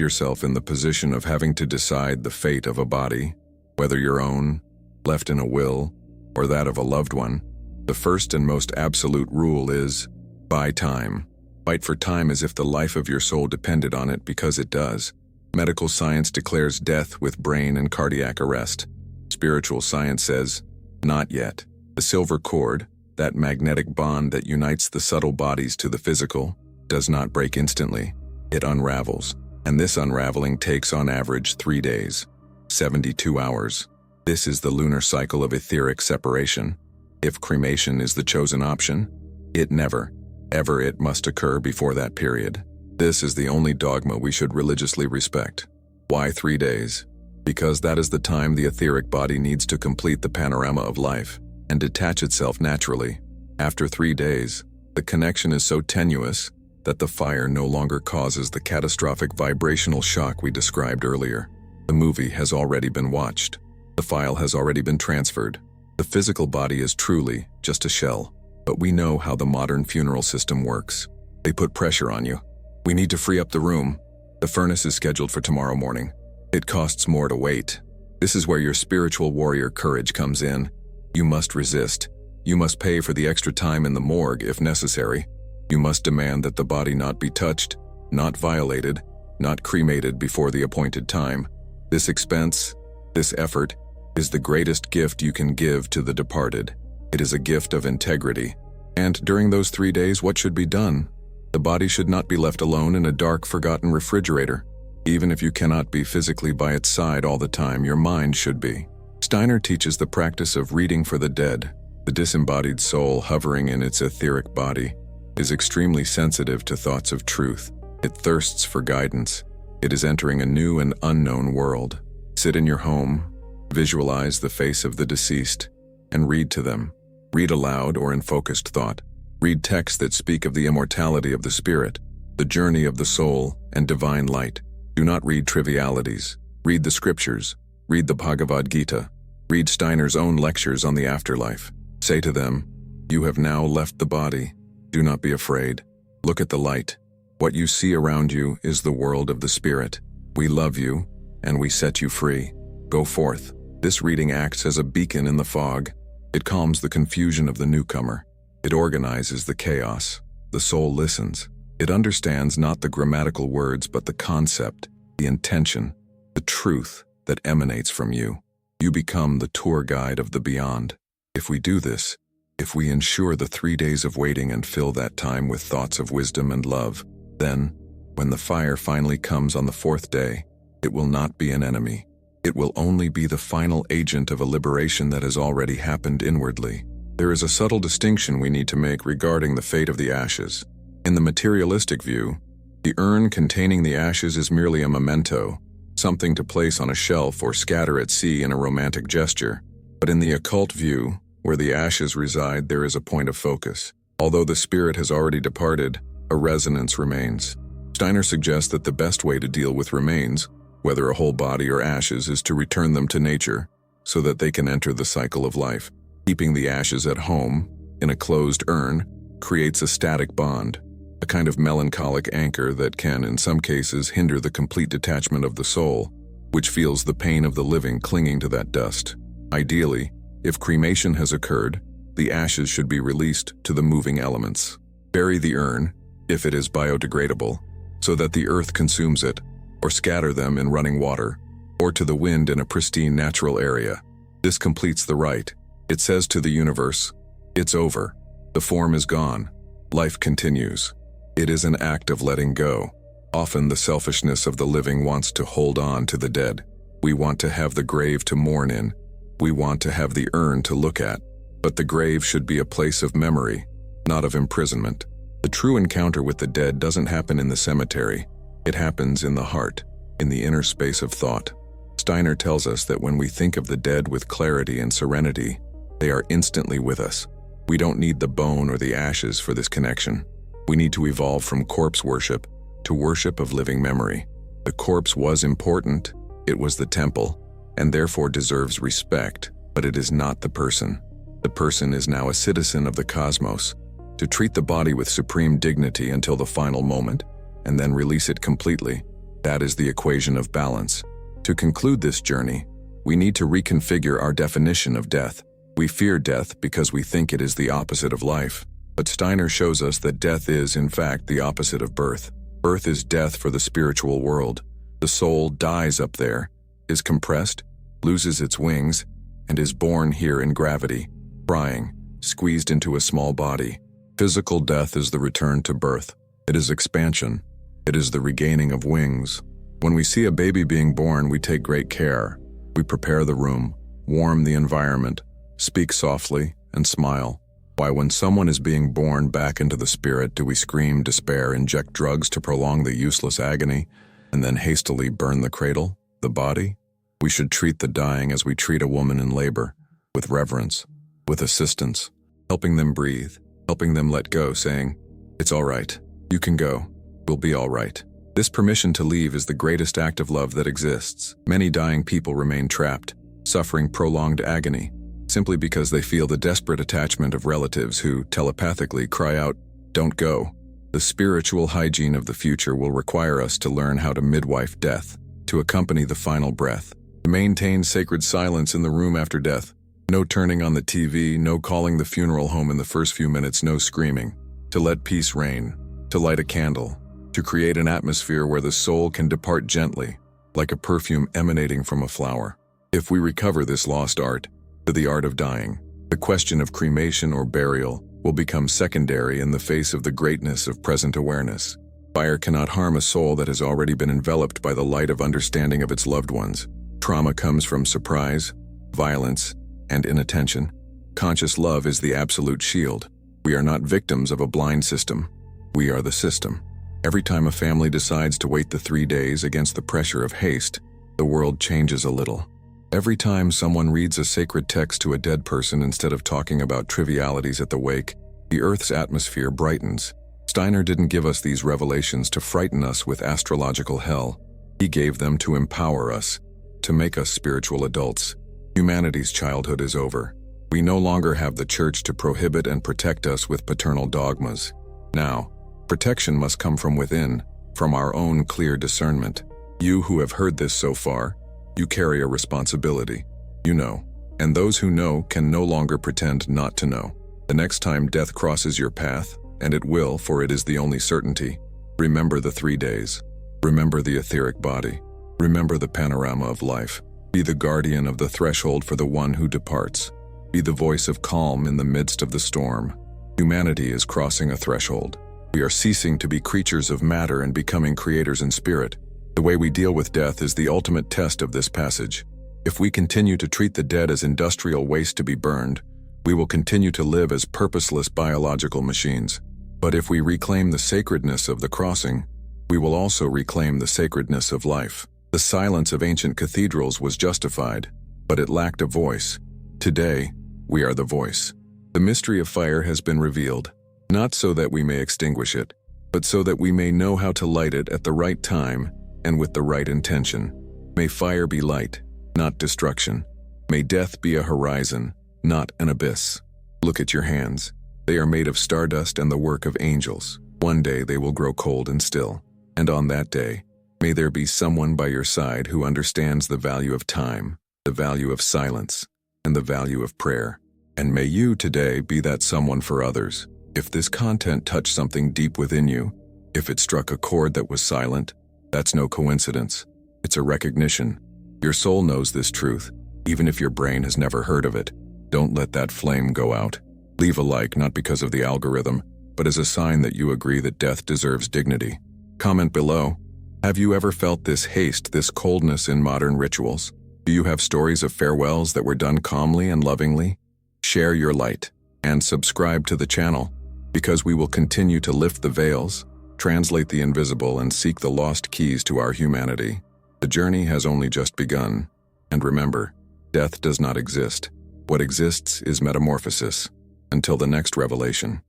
S1: yourself in the position of having to decide the fate of a body, whether your own, left in a will, or that of a loved one, the first and most absolute rule is, buy time. Fight for time as if the life of your soul depended on it, because it does. Medical science declares death with brain and cardiac arrest. Spiritual science says, not yet. The silver cord, that magnetic bond that unites the subtle bodies to the physical, does not break instantly. It unravels, and this unraveling takes on average 3 days, 72 hours. This is the lunar cycle of etheric separation. If cremation is the chosen option, it never, ever it must occur before that period. This is the only dogma we should religiously respect. Why 3 days? Because that is the time the etheric body needs to complete the panorama of life and detach itself naturally. After 3 days, the connection is so tenuous that the fire no longer causes the catastrophic vibrational shock we described earlier. The movie has already been watched. The file has already been transferred. The physical body is truly just a shell. But we know how the modern funeral system works. They put pressure on you. We need to free up the room. The furnace is scheduled for tomorrow morning. It costs more to wait. This is where your spiritual warrior courage comes in. You must resist. You must pay for the extra time in the morgue if necessary. You must demand that the body not be touched, not violated, not cremated before the appointed time. This expense, this effort, is the greatest gift you can give to the departed. It is a gift of integrity. And during those 3 days, what should be done? The body should not be left alone in a dark, forgotten refrigerator. Even if you cannot be physically by its side all the time, your mind should be. Steiner teaches the practice of reading for the dead. The disembodied soul hovering in its etheric body is extremely sensitive to thoughts of truth. It thirsts for guidance. It is entering a new and unknown world. Sit in your home, visualize the face of the deceased, and read to them. Read aloud or in focused thought. Read texts that speak of the immortality of the spirit, the journey of the soul, and divine light. Do not read trivialities. Read the scriptures. Read the Bhagavad Gita. Read Steiner's own lectures on the afterlife. Say to them, you have now left the body. Do not be afraid. Look at the light. What you see around you is the world of the spirit. We love you, and we set you free. Go forth. This reading acts as a beacon in the fog. It calms the confusion of the newcomer. It organizes the chaos. The soul listens. It understands not the grammatical words, but the concept, the intention, the truth that emanates from you. You become the tour guide of the beyond. If we do this, if we ensure the 3 days of waiting and fill that time with thoughts of wisdom and love, then, when the fire finally comes on the 4th day, it will not be an enemy. It will only be the final agent of a liberation that has already happened inwardly. There is a subtle distinction we need to make regarding the fate of the ashes. In the materialistic view, the urn containing the ashes is merely a memento, something to place on a shelf or scatter at sea in a romantic gesture. But in the occult view, where the ashes reside, there is a point of focus. Although the spirit has already departed, a resonance remains. Steiner suggests that the best way to deal with remains, whether a whole body or ashes, is to return them to nature so that they can enter the cycle of life. Keeping the ashes at home, in a closed urn, creates a static bond, a kind of melancholic anchor that can, in some cases, hinder the complete detachment of the soul, which feels the pain of the living clinging to that dust. Ideally, if cremation has occurred, the ashes should be released to the moving elements. Bury the urn, if it is biodegradable, so that the earth consumes it, or scatter them in running water, or to the wind in a pristine natural area. This completes the rite. It says to the universe, it's over. The form is gone. Life continues. It is an act of letting go. Often the selfishness of the living wants to hold on to the dead. We want to have the grave to mourn in. We want to have the urn to look at. But the grave should be a place of memory, not of imprisonment. The true encounter with the dead doesn't happen in the cemetery. It happens in the heart, in the inner space of thought. Steiner tells us that when we think of the dead with clarity and serenity, they are instantly with us. We don't need the bone or the ashes for this connection. We need to evolve from corpse worship to worship of living memory. The corpse was important, it was the temple, and therefore deserves respect, but it is not the person. The person is now a citizen of the cosmos. To treat the body with supreme dignity until the final moment, and then release it completely, That is the equation of balance. To conclude this journey, we need to reconfigure our definition of death. We fear death because we think it is the opposite of life. But Steiner shows us that death is, in fact, the opposite of birth. Birth is death for the spiritual world. The soul dies up there, is compressed, loses its wings, and is born here in gravity, crying, squeezed into a small body. Physical death is the return to birth. It is expansion. It is the regaining of wings. When we see a baby being born, we take great care. We prepare the room, warm the environment, speak softly, and smile. Why, when someone is being born back into the spirit, do we scream despair, inject drugs to prolong the useless agony, and then hastily burn the cradle, the body? We should treat the dying as we treat a woman in labor, with reverence, with assistance, helping them breathe, helping them let go, saying, "It's all right. You can go. We'll be all right." This permission to leave is the greatest act of love that exists. Many dying people remain trapped, suffering prolonged agony, simply because they feel the desperate attachment of relatives who telepathically cry out, "Don't go." The spiritual hygiene of the future will require us to learn how to midwife death, to accompany the final breath, to maintain sacred silence in the room after death. No turning on the TV, no calling the funeral home in the first few minutes, no screaming. To let peace reign, to light a candle, to create an atmosphere where the soul can depart gently, like a perfume emanating from a flower. If we recover this lost art, to the art of dying, the question of cremation or burial will become secondary in the face of the greatness of present awareness. Fire cannot harm a soul that has already been enveloped by the light of understanding of its loved ones. Trauma comes from surprise, violence, and inattention. Conscious love is the absolute shield. We are not victims of a blind system. We are the system. Every time a family decides to wait the 3 days against the pressure of haste, the world changes a little. Every time someone reads a sacred text to a dead person instead of talking about trivialities at the wake, the Earth's atmosphere brightens. Steiner didn't give us these revelations to frighten us with astrological hell. He gave them to empower us, to make us spiritual adults. Humanity's childhood is over. We no longer have the church to prohibit and protect us with paternal dogmas. Now, protection must come from within, from our own clear discernment. You who have heard this so far, you carry a responsibility. You know, and those who know can no longer pretend not to know. The next time death crosses your path, and it will, for it is the only certainty, remember the 3 days. Remember the etheric body. Remember the panorama of life. Be the guardian of the threshold for the one who departs. Be the voice of calm in the midst of the storm. Humanity is crossing a threshold. We are ceasing to be creatures of matter and becoming creators in spirit. The way we deal with death is the ultimate test of this passage. If we continue to treat the dead as industrial waste to be burned, we will continue to live as purposeless biological machines. But if we reclaim the sacredness of the crossing, we will also reclaim the sacredness of life. The silence of ancient cathedrals was justified, but it lacked a voice. Today, we are the voice. The mystery of fire has been revealed, not so that we may extinguish it, but so that we may know how to light it at the right time and with the right intention. May fire be light, not destruction. May death be a horizon, not an abyss. Look at your hands. They are made of stardust and the work of angels. One day they will grow cold and still. And on that day, may there be someone by your side who understands the value of time, the value of silence, and the value of prayer. And may you today be that someone for others. If this content touched something deep within you, if it struck a chord that was silent, that's no coincidence. It's a recognition. Your soul knows this truth, even if your brain has never heard of it. Don't let that flame go out. Leave a like not because of the algorithm, but as a sign that you agree that death deserves dignity. Comment below. Have you ever felt this haste, this coldness in modern rituals? Do you have stories of farewells that were done calmly and lovingly? Share your light and subscribe to the channel, because we will continue to lift the veils, translate the invisible, and seek the lost keys to our humanity. The journey has only just begun. And remember, death does not exist. What exists is metamorphosis. Until the next revelation.